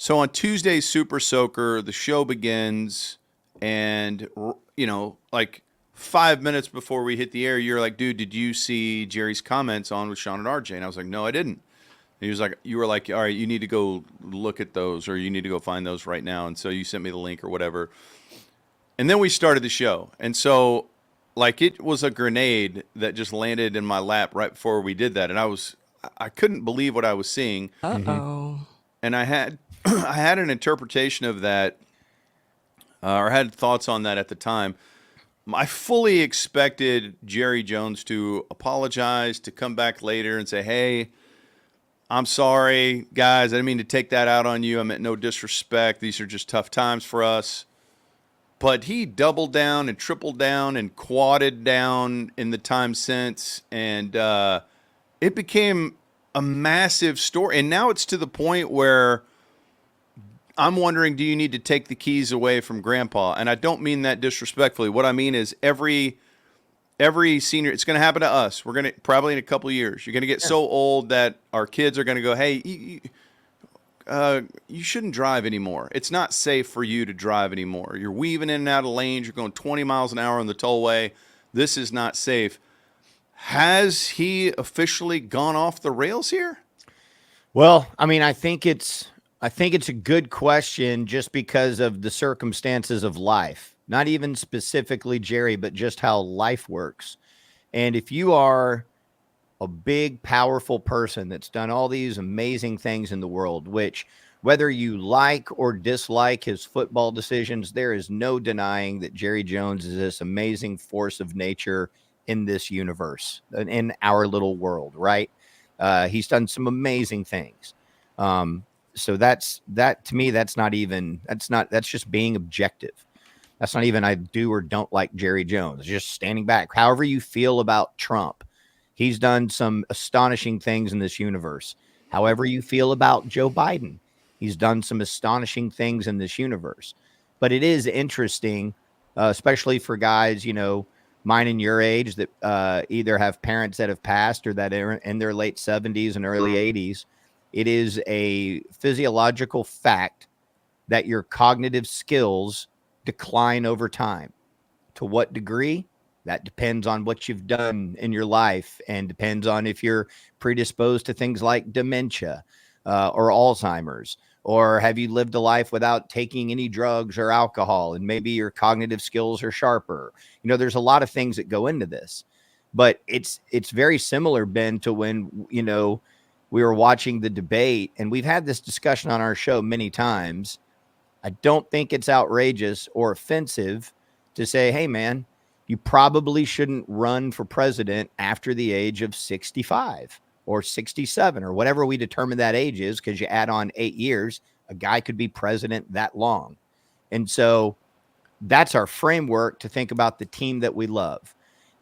So on Tuesday's Super Soaker, the show begins, and like 5 minutes before we hit the air, you're like, "Dude, did you see Jerry's comments on with Sean and RJ?" And I was like, "No, I didn't." And he was like, "You were like, all right, you need to go look at those, or you need to go find those right now." And so you sent me the link or whatever. And then we started the show, and so like it was a grenade that just landed in my lap right before we did that, and I couldn't believe what I was seeing, Mm-hmm. Uh-oh. and I had I had an interpretation of that, or had thoughts on that at the time. I fully expected Jerry Jones to apologize, to come back later and say, "Hey, I'm sorry, guys. I didn't mean to take that out on you. I meant no disrespect. These are just tough times for us." But he doubled down and tripled down and quadded down in the time since, and it became a massive story. And now it's to the point where I'm wondering, do you need to take the keys away from Grandpa? And I don't mean that disrespectfully. What I mean is every senior, it's going to happen to us. We're going to probably in a couple of years. You're going to get so old that our kids are going to go, "Hey, you shouldn't drive anymore. It's not safe for you to drive anymore. You're weaving in and out of lanes. You're going 20 miles an hour on the tollway. This is not safe." Has he officially gone off the rails here? Well, I mean, I think it's a good question just because of the circumstances of life. Not even specifically Jerry, but just how life works. And if you are a big, powerful person that's done all these amazing things in the world, which whether you like or dislike his football decisions, there is no denying that Jerry Jones is this amazing force of nature in this universe, in our little world, right? He's done some amazing things. Um, so that to me, that's just being objective. That's not even I do or don't like Jerry Jones. It's just standing back. However you feel about Trump, he's done some astonishing things in this universe. However you feel about Joe Biden, he's done some astonishing things in this universe. But it is interesting, especially for guys, mine and your age that either have parents that have passed or that are in their late 70s and early 80s. It is a physiological fact that your cognitive skills decline over time. To what degree? That depends on what you've done in your life and depends on if you're predisposed to things like dementia or Alzheimer's, or have you lived a life without taking any drugs or alcohol and maybe your cognitive skills are sharper. There's a lot of things that go into this, but it's very similar, Ben, to when, we were watching the debate, and we've had this discussion on our show many times. I don't think it's outrageous or offensive to say, "Hey, man, you probably shouldn't run for president after the age of 65 or 67 or whatever we determine that age is, because you add on 8 years, a guy could be president that long." And so that's our framework to think about the team that we love.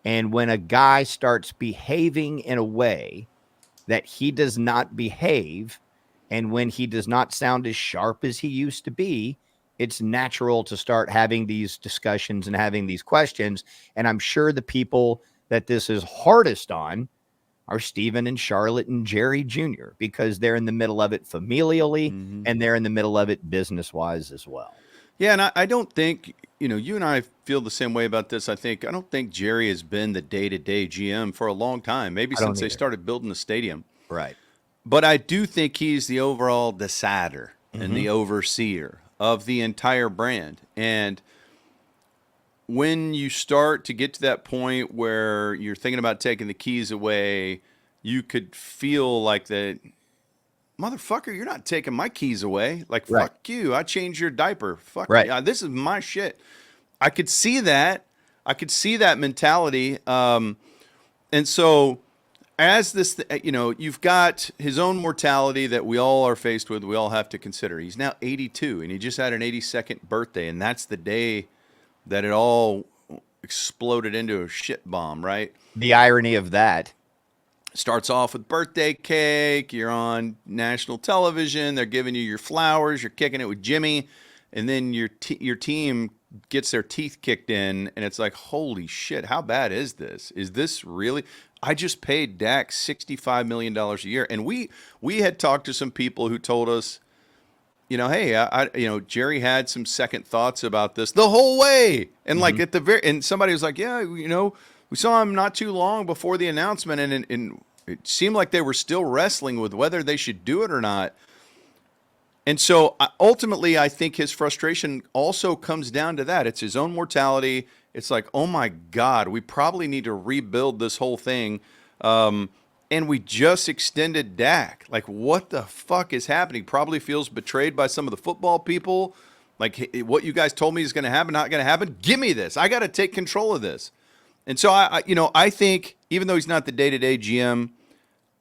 And when a guy starts behaving in a way that he does not behave, and when he does not sound as sharp as he used to be, it's natural to start having these discussions and having these questions. And I'm sure the people that this is hardest on are Stephen and Charlotte and Jerry Jr., because they're in the middle of it familially and they're in the middle of it business wise as well. Yeah, and I don't think, you and I feel the same way about this. I don't think Jerry has been the day-to-day GM for a long time, maybe I don't since they either. started building the stadium. Right. But I do think he's the overall decider and the overseer of the entire brand. And when you start to get to that point where you're thinking about taking the keys away, you could feel like that, "Motherfucker, you're not taking my keys away. Like, Right. fuck you. I changed your diaper. Fuck Right. you. This is my shit." I could see that. I could see that mentality. And so, as this, you've got his own mortality that we all are faced with. We all have to consider. He's now 82, and he just had an 82nd birthday, and that's the day that it all exploded into a shit bomb, right? The irony of that. Starts off with birthday cake. You're on national television. They're giving you your flowers. You're kicking it with Jimmy, and then your team gets their teeth kicked in, and it's like, holy shit, how bad is this? Is this really? I just paid Dak $65 million a year, and we had talked to some people who told us, hey, Jerry had some second thoughts about this the whole way, and like at the very, and somebody was like, yeah, we saw him not too long before the announcement, and it seemed like they were still wrestling with whether they should do it or not. And so ultimately, I think his frustration also comes down to that. It's his own mortality. It's like, oh my God, we probably need to rebuild this whole thing. And we just extended Dak. Like, what the fuck is happening? Probably feels betrayed by some of the football people. Like, hey, what you guys told me is going to happen, not going to happen. Give me this. I got to take control of this. And so I think even though he's not the day-to-day GM,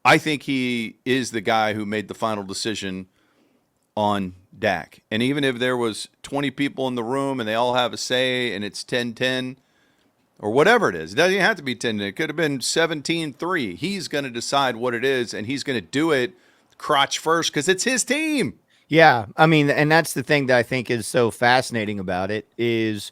I think he is the guy who made the final decision on Dak. And even if there was 20 people in the room and they all have a say and it's 10-10 or whatever it is, it doesn't have to be 10-10. It could have been 17-3. He's going to decide what it is, and he's going to do it crotch first because it's his team. Yeah, I mean, and that's the thing that I think is so fascinating about it is,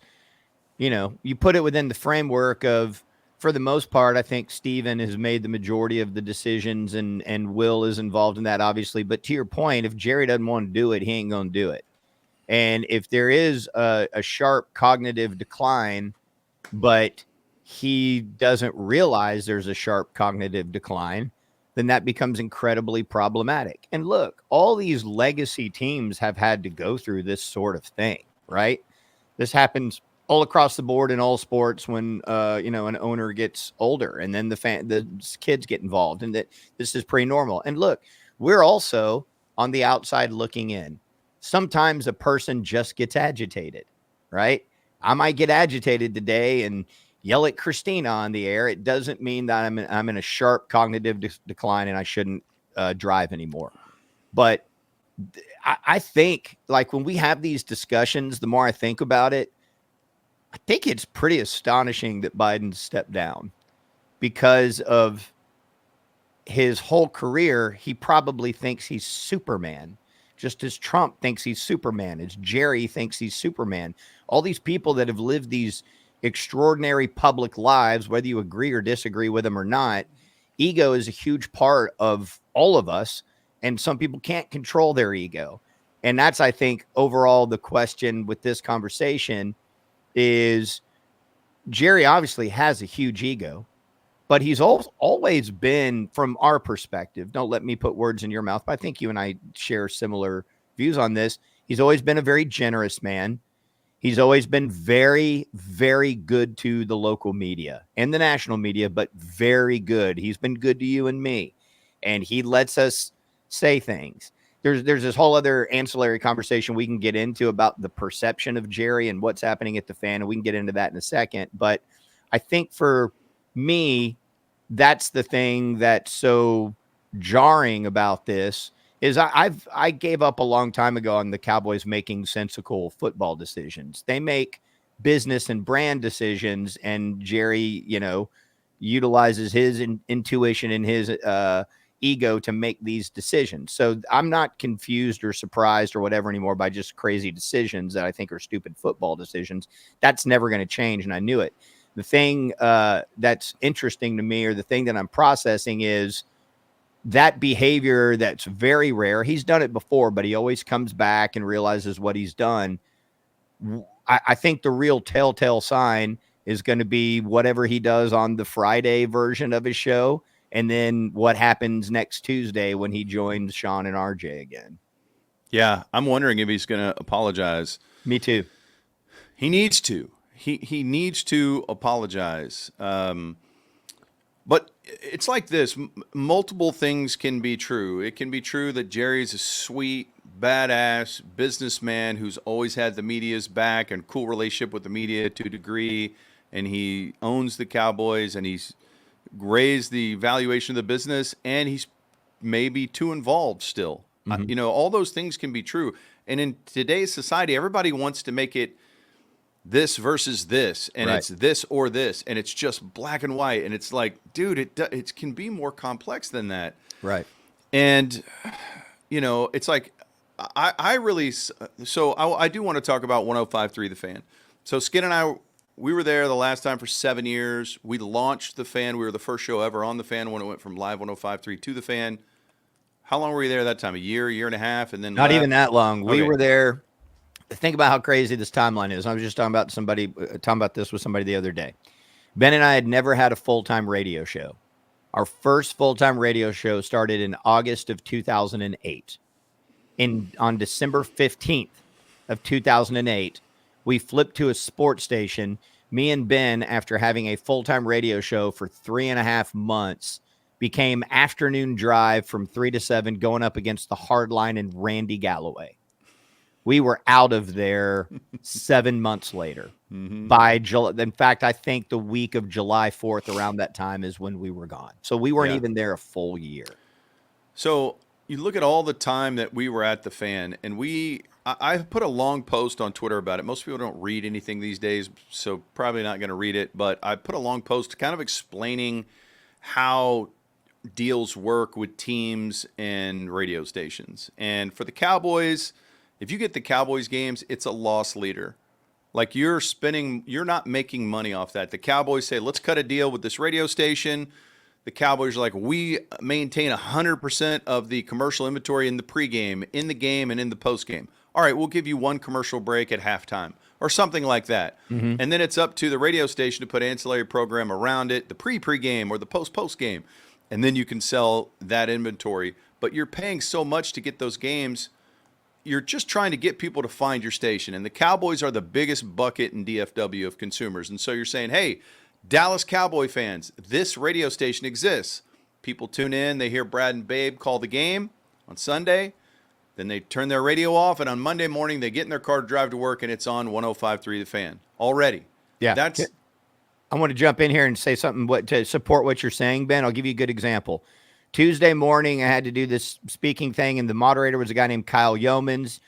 you put it within the framework of, for the most part, I think Steven has made the majority of the decisions and Will is involved in that, obviously. But to your point, if Jerry doesn't want to do it, he ain't going to do it. And if there is a sharp cognitive decline, but he doesn't realize there's a sharp cognitive decline, then that becomes incredibly problematic. And look, all these legacy teams have had to go through this sort of thing, right? This happens all across the board in all sports when an owner gets older and then the kids get involved, and that this is pretty normal. And look, we're also on the outside looking in. Sometimes a person just gets agitated, right? I might get agitated today and yell at Christina on the air. It doesn't mean that I'm in a sharp cognitive decline and I shouldn't drive anymore. But I think, like, when we have these discussions, the more I think about it, I think it's pretty astonishing that Biden stepped down because of his whole career. He probably thinks he's Superman, just as Trump thinks he's Superman, as Jerry thinks he's Superman. All these people that have lived these extraordinary public lives, whether you agree or disagree with them or not, ego is a huge part of all of us. And some people can't control their ego. And that's, I think, overall the question with this conversation is Jerry obviously has a huge ego, but he's always been, from our perspective, don't let me put words in your mouth, but I think you and I share similar views on this. He's always been a very generous man. He's always been very, very good to the local media and the national media, but very good. He's been good to you and me, and he lets us say things. There's this whole other ancillary conversation we can get into about the perception of Jerry and what's happening at the Fan, and we can get into that in a second. But I think for me, that's the thing that's so jarring about this is I gave up a long time ago on the Cowboys making sensical football decisions. They make business and brand decisions, and Jerry, utilizes his intuition and his ego to make these decisions. So I'm not confused or surprised or whatever anymore by just crazy decisions that I think are stupid football decisions. That's never going to change, and I knew it. The thing that's interesting to me, or the thing that I'm processing, is that behavior that's very rare. He's done it before, but he always comes back and realizes what he's done. I think the real telltale sign is going to be whatever he does on the Friday version of his show, and then what happens next Tuesday when he joins Sean and RJ again. Yeah, I'm wondering if he's going to apologize. Me too. He needs to. He needs to apologize. But it's like this. Multiple things can be true. It can be true that Jerry's a sweet, badass businessman who's always had the media's back and cool relationship with the media to a degree, and he owns the Cowboys, and he's raised the valuation of the business, and he's maybe too involved still. All those things can be true. And in today's society, everybody wants to make it this versus this, and it's this or this, and it's just black and white. And it's like, dude, it can be more complex than that. Right. And, it's like, I do want to talk about 105.3 The Fan. So Skin and I, we were there the last time for 7 years. We launched The Fan. We were the first show ever on The Fan when it went from live 105.3 to The Fan. How long were you there that time? A year and a half, and then Not even left? that long. We Okay. were there. Think about how crazy this timeline is. I was just talking about this with somebody the other day. Ben and I had never had a full-time radio show. Our first full-time radio show started in August of 2008. On December 15th of 2008, we flipped to a sports station. Me and Ben, after having a full-time radio show for 3.5 months, became afternoon drive from 3 to 7, going up against the Hardline and Randy Galloway. We were out of there 7 months later. By July, in fact, I think the week of July 4th, around that time, is when we were gone. So we weren't Yeah. even there a full year. So you look at all the time that we were at the Fan, and I put a long post on Twitter about it. Most people don't read anything these days, so probably not going to read it. But I put a long post kind of explaining how deals work with teams and radio stations. And for the Cowboys, if you get the Cowboys games, it's a loss leader. Like you're not making money off that. The Cowboys say, let's cut a deal with this radio station. The Cowboys are like, we maintain 100% of the commercial inventory in the pregame, in the game, and in the postgame. All right, we'll give you one commercial break at halftime or something like that. And then it's up to the radio station to put ancillary program around it, the pregame or the postgame. And then you can sell that inventory. But you're paying so much to get those games. You're just trying to get people to find your station. And the Cowboys are the biggest bucket in DFW of consumers. And so you're saying, hey, Dallas Cowboy fans, this radio station exists. People tune in, they hear Brad and Babe call the game on Sunday. Then they turn their radio off, and on Monday morning, they get in their car to drive to work, and it's on 105.3 The Fan already. Yeah. That's I want to jump in here and say something to support what you're saying, Ben. I'll give you a good example. Tuesday morning, I had to do this speaking thing, and the moderator was a guy named Kyle Yeomans.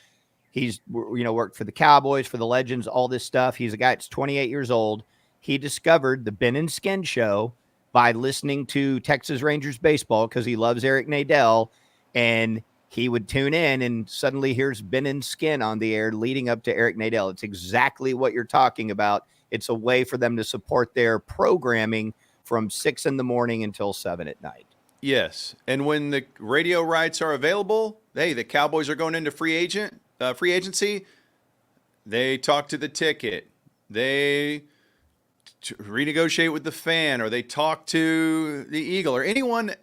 He's, worked for the Cowboys, for the Legends, all this stuff. He's a guy that's 28 years old. He discovered the Ben and Skin show by listening to Texas Rangers baseball because he loves Eric Nadel, and he would tune in, and suddenly here's Ben and Skin on the air leading up to Eric Nadel. It's exactly what you're talking about. It's a way for them to support their programming from 6 in the morning until 7 at night. yes. And when the radio rights are available, hey, the Cowboys are going into free agency. They talk to the ticket. They renegotiate with the Fan, or they talk to the Eagle, or anyone.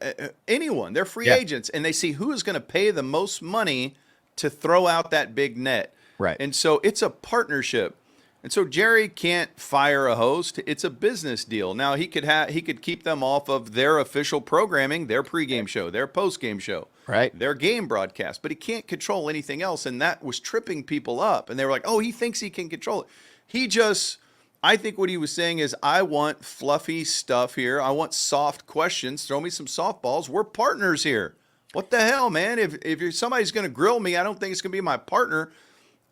They're free agents, and they see who is going to pay the most money to throw out that big net. Right. And so it's a partnership. And so Jerry can't fire a host. It's a business deal. Now he could keep them off of their official programming, their pregame show, their postgame show, Right. their game broadcast, but he can't control anything else. And that was tripping people up. And they were like, oh, he thinks he can control it. I think what he was saying is, I want fluffy stuff here. I want soft questions. Throw me some softballs. We're partners here. What the hell, man? If somebody's going to grill me, I don't think it's going to be my partner.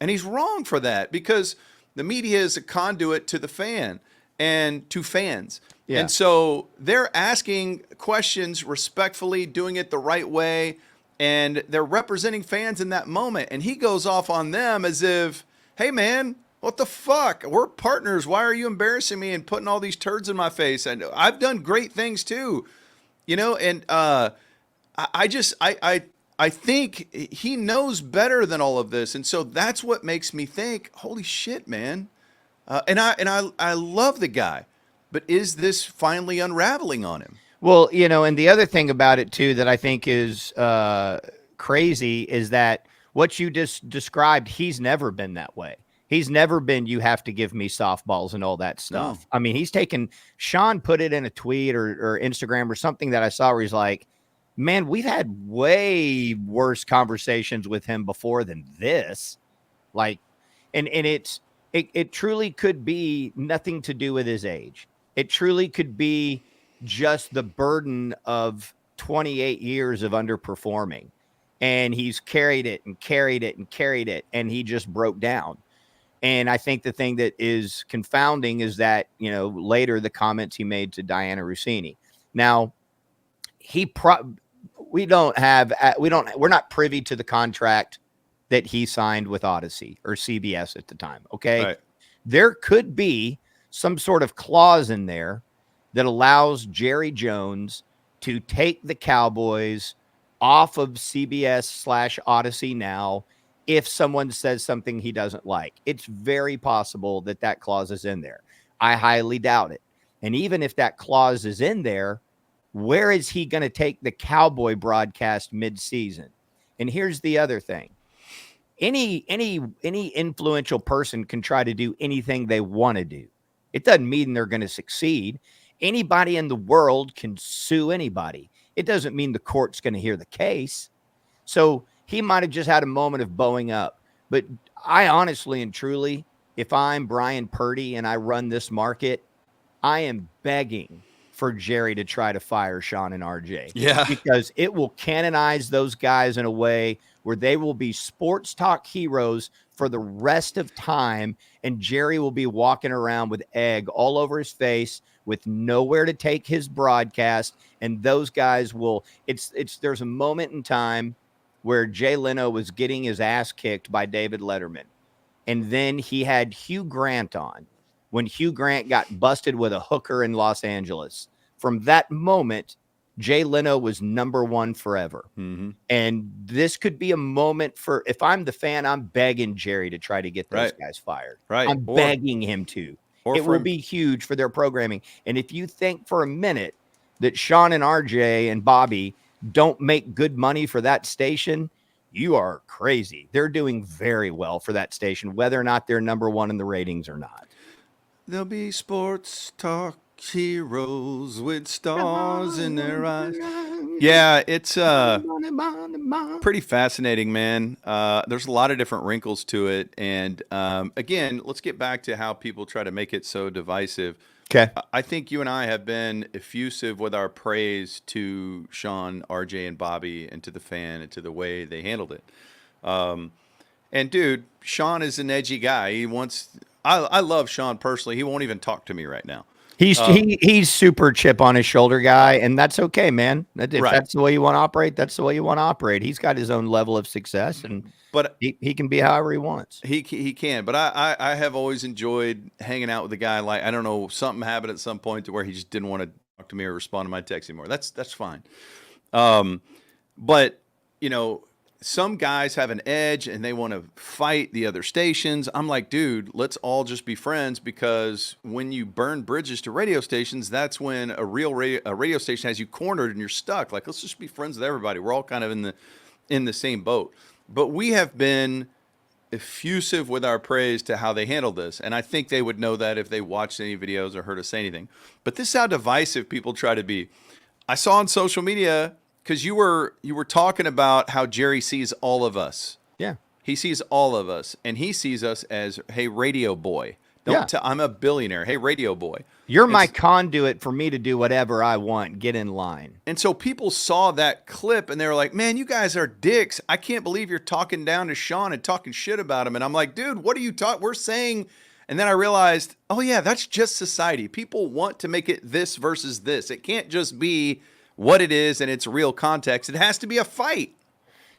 And he's wrong for that, because the media is a conduit to the Fan and to fans. Yeah. And so they're asking questions respectfully, doing it the right way, and they're representing fans in that moment. And he goes off on them as if, hey, man, what the fuck? We're partners. Why are you embarrassing me and putting all these turds in my face? And I've done great things too, and I think he knows better than all of this. And so that's what makes me think, holy shit, man. And I love the guy, but is this finally unraveling on him? Well, and the other thing about it too that I think is crazy is that what you just described, he's never been that way. He's never been, you have to give me softballs and all that stuff. No. I mean, Sean put it in a tweet or Instagram or something that I saw where he's like, man, we've had way worse conversations with him before than this. Like, and it truly could be nothing to do with his age. It truly could be just the burden of 28 years of underperforming. And he's carried it and carried it and carried it, and he just broke down. And I think the thing that is confounding is that, later the comments he made to Diana Rossini. Now, we're not privy to the contract that he signed with Odyssey or CBS at the time. Okay. Right. There could be some sort of clause in there that allows Jerry Jones to take the Cowboys off of CBS/Odyssey now if someone says something he doesn't like. It's very possible that that clause is in there. I highly doubt it. And even if that clause is in there, where is he going to take the Cowboy broadcast mid-season? And here's the other thing. Any influential person can try to do anything they want to do. It doesn't mean they're going to succeed. Anybody in the world can sue anybody. It doesn't mean the court's going to hear the case. So he might have just had a moment of bowing up. But I honestly and truly, if I'm Brian Purdy and I run this market, I am begging for Jerry to try to fire Sean and RJ. Yeah. Because it will canonize those guys in a way where they will be sports talk heroes for the rest of time. And Jerry will be walking around with egg all over his face with nowhere to take his broadcast. And those guys will, there's a moment in time where Jay Leno was getting his ass kicked by David Letterman. And then he had Hugh Grant on when Hugh Grant got busted with a hooker in Los Angeles. From that moment, Jay Leno was number one forever. Mm-hmm. And this could be a moment for, if I'm the fan, I'm begging Jerry to try to get those guys fired. Right. I'm begging him to. It will be huge for their programming. And if you think for a minute that Sean and RJ and Bobby don't make good money for that station, you are crazy. They're doing very well for that station, whether or not they're number one in the ratings or not. There'll be sports talk heroes with stars in their eyes. Yeah, it's pretty fascinating, man. There's a lot of different wrinkles to it. And again, let's get back to how people try to make it so divisive. Okay. I think you and I have been effusive with our praise to Sean, RJ, and Bobby, and to the fan, and to the way they handled it. And dude, Sean is an edgy guy. He wants. I love Sean personally. He won't even talk to me right now. He's super chip on his shoulder guy, and that's okay, man. If that's the way you want to operate, that's the way you want to operate. He's got his own level of success, and he can be however he wants. He can, but I have always enjoyed hanging out with a guy. Like, I don't know, something happened at some point to where he just didn't want to talk to me or respond to my text anymore. That's fine. But you know, some guys have an edge and they want to fight the other stations. I'm like, dude, let's all just be friends, because when you burn bridges to radio stations, that's when a radio station has you cornered and you're stuck. Like, let's just be friends with everybody. We're all kind of in the same boat. But we have been effusive with our praise to how they handled this. And I think they would know that if they watched any videos or heard us say anything. But this is how divisive people try to be. I saw on social media, because you were talking about how Jerry sees all of us. Yeah. He sees all of us, and he sees us as, hey, radio boy. I'm a billionaire. Hey, radio boy. You're my conduit for me to do whatever I want. Get in line. And so people saw that clip, and they were like, man, you guys are dicks. I can't believe you're talking down to Sean and talking shit about him. And I'm like, dude, what are you talking? We're saying. And then I realized, oh, yeah, that's just society. People want to make it this versus this. It can't just be what it is and its real context. It has to be a fight.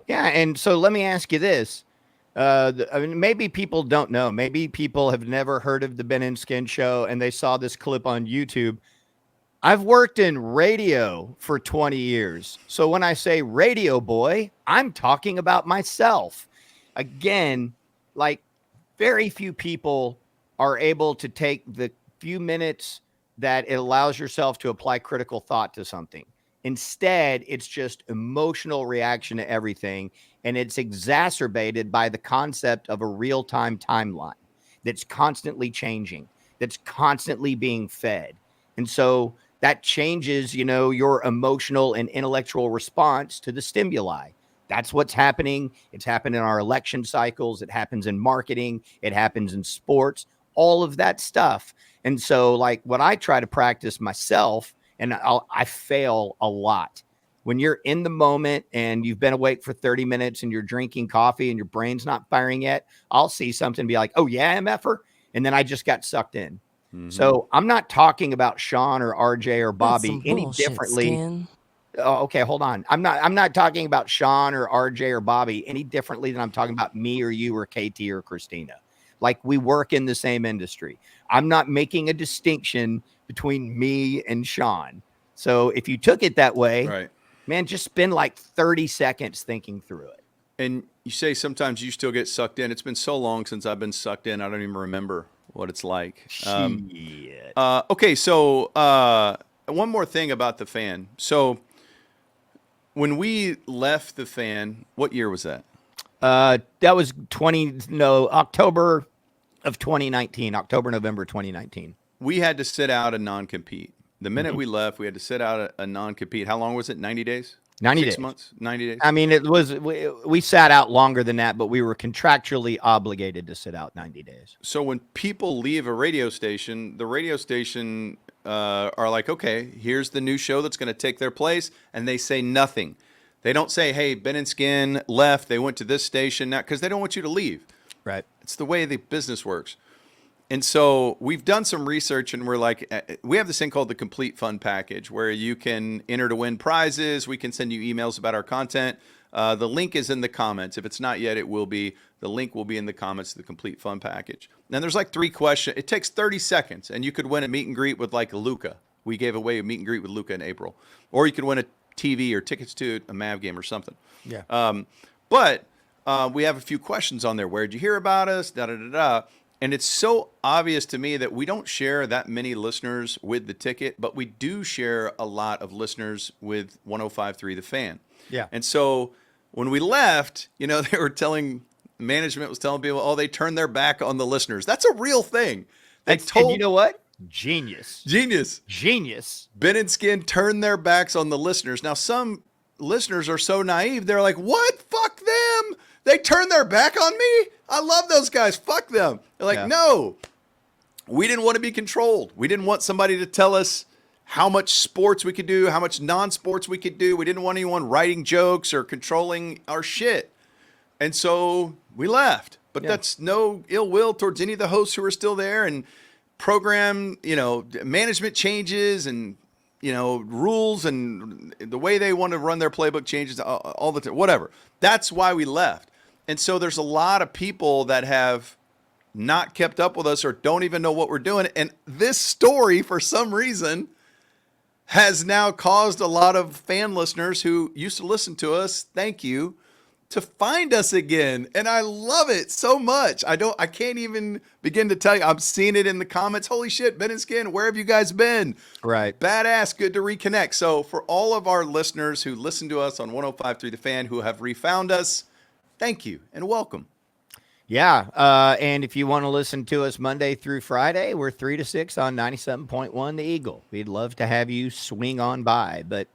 Yeah, and so let me ask you this. I mean, maybe people don't know. Maybe people have never heard of the Ben and Skin Show, and they saw this clip on YouTube. I've worked in radio for 20 years. So when I say radio boy, I'm talking about myself. Again, like, very few people are able to take the few minutes that it allows yourself to apply critical thought to something. Instead, it's just emotional reaction to everything, and it's exacerbated by the concept of a real-time timeline that's constantly changing, that's constantly being fed. And so that changes, your emotional and intellectual response to the stimuli. That's what's happening. It's happened in our election cycles. It happens in marketing. It happens in sports, all of that stuff. And so, like, what I try to practice myself, and I fail a lot. When you're in the moment and you've been awake for 30 minutes and you're drinking coffee and your brain's not firing yet, I'll see something and be like, oh, yeah, MFer. And then I just got sucked in. Mm-hmm. So I'm not talking about Sean or RJ or Bobby any differently. Skin. Oh, okay, hold on. I'm not talking about Sean or RJ or Bobby any differently than I'm talking about me or you or KT or Christina. Like, we work in the same industry. I'm not making a distinction between me and Sean. So if you took it that way, right, Man, just spend like 30 seconds thinking through it. And you say sometimes you still get sucked in. It's been so long since I've been sucked in. I don't even remember what it's like. Shit. Okay, so one more thing about the fan. So when we left the fan, what year was that? That was October of 2019, November 2019. We had to sit out a non-compete. The minute we left, we had to sit out a non-compete. How long was it? 90 days? 90 6 days. months? 90 days? I mean, we sat out longer than that, but we were contractually obligated to sit out 90 days. So when people leave a radio station, the radio station are like, okay, here's the new show that's going to take their place, and they say nothing. They don't say, hey, Ben and Skin left. They went to this station now, because they don't want you to leave. Right. It's the way the business works. And so we've done some research, and we're like, we have this thing called the Complete Fun Package, where you can enter to win prizes. We can send you emails about our content. The link is in the comments. If it's not yet, it will be. The link will be in the comments to the Complete Fun Package. And there's like 3 questions. It takes 30 seconds, and you could win a meet and greet with like Luca. We gave away a meet and greet with Luca in April. Or you could win a TV or tickets to a Mav game or something. Yeah. But we have a few questions on there. Where'd you hear about us? Da-da-da-da. And it's so obvious to me that we don't share that many listeners with the ticket, but we do share a lot of listeners with 105.3 The Fan. Yeah. And so when we left, they were management was telling people, oh, they turned their back on the listeners. That's a real thing. And you know what? Genius. Ben and Skin turned their backs on the listeners. Now, some listeners are so naive. They're like, what? Fuck them. They turned their back on me? I love those guys. Fuck them. They're like, no, we didn't want to be controlled. We didn't want somebody to tell us how much sports we could do, how much non-sports we could do. We didn't want anyone writing jokes or controlling our shit. And so we left. But that's no ill will towards any of the hosts who are still there. And program, management changes and, rules and the way they want to run their playbook changes all the time, whatever. That's why we left. And so there's a lot of people that have not kept up with us or don't even know what we're doing. And this story, for some reason, has now caused a lot of fan listeners who used to listen to us, thank you, to find us again. And I love it so much. I can't even begin to tell you. I'm seeing it in the comments. Holy shit, Ben and Skin, where have you guys been? Right. Badass. Good to reconnect. So for all of our listeners who listen to us on 105.3 The Fan, who have refound us, thank you and welcome. Yeah. And if you want to listen to us Monday through Friday, we're 3 to 6 on 97.1 The Eagle. We'd love to have you swing on by. But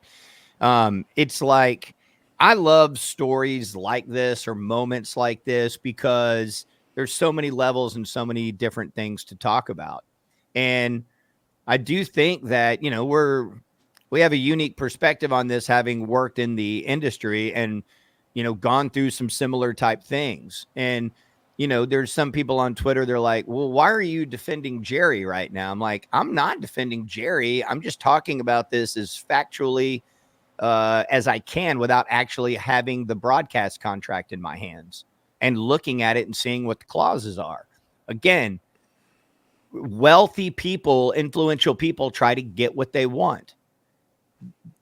it's like, I love stories like this or moments like this because there's so many levels and so many different things to talk about. And I do think that, we have a unique perspective on this, having worked in the industry and, gone through some similar type things. And, there's some people on Twitter, they're like, well, why are you defending Jerry right now? I'm like, I'm not defending Jerry. I'm just talking about this as factually as I can without actually having the broadcast contract in my hands and looking at it and seeing what the clauses are. Again, wealthy people, influential people try to get what they want.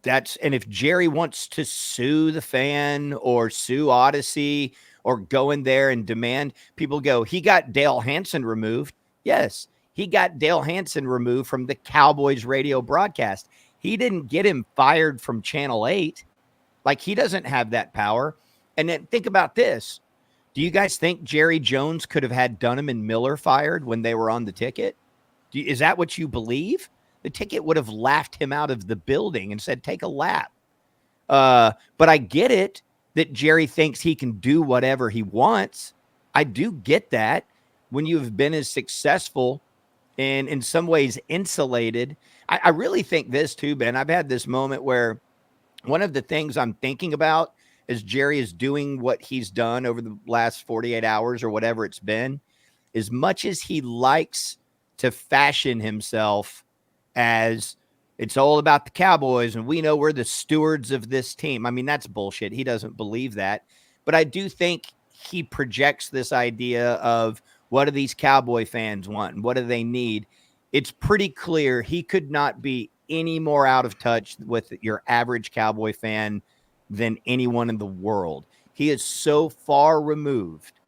And if Jerry wants to sue the Fan or sue Odyssey or go in there and demand, people go, he got Dale Hansen removed. Yes, he got Dale Hansen removed from the Cowboys radio broadcast. He didn't get him fired from Channel 8. Like, he doesn't have that power. And then think about this. Do you guys think Jerry Jones could have had Dunham and Miller fired when they were on the ticket? Is that what you believe? The ticket would have laughed him out of the building and said, take a lap. But I get it that Jerry thinks he can do whatever he wants. I do get that when you've been as successful and in some ways insulated. I really think this too, Ben. I've had this moment where one of the things I'm thinking about as Jerry is doing what he's done over the last 48 hours or whatever it's been, as much as he likes to fashion himself as it's all about the Cowboys and we know we're the stewards of this team. I mean, that's bullshit. He doesn't believe that. But I do think he projects this idea of what do these Cowboy fans want and what do they need? It's pretty clear he could not be any more out of touch with your average Cowboy fan than anyone in the world. He is so far removed,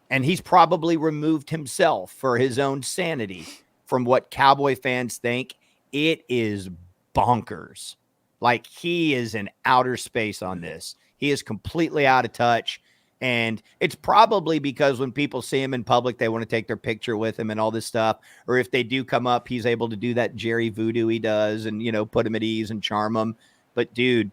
and he's probably removed himself for his own sanity from what Cowboy fans think. It is bonkers. Like, he is in outer space on this. He is completely out of touch. And it's probably because when people see him in public, they want to take their picture with him and all this stuff. Or if they do come up, he's able to do that Jerry voodoo he does and, put him at ease and charm him. But, dude,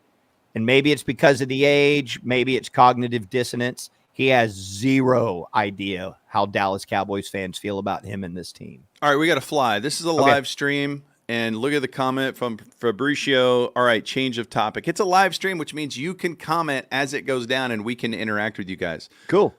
and maybe it's because of the age, maybe it's cognitive dissonance. He has zero idea how Dallas Cowboys fans feel about him and this team. All right, we got to fly. This is a live stream, and look at the comment from Fabricio. All right, change of topic. It's a live stream, which means you can comment as it goes down, and we can interact with you guys. Cool.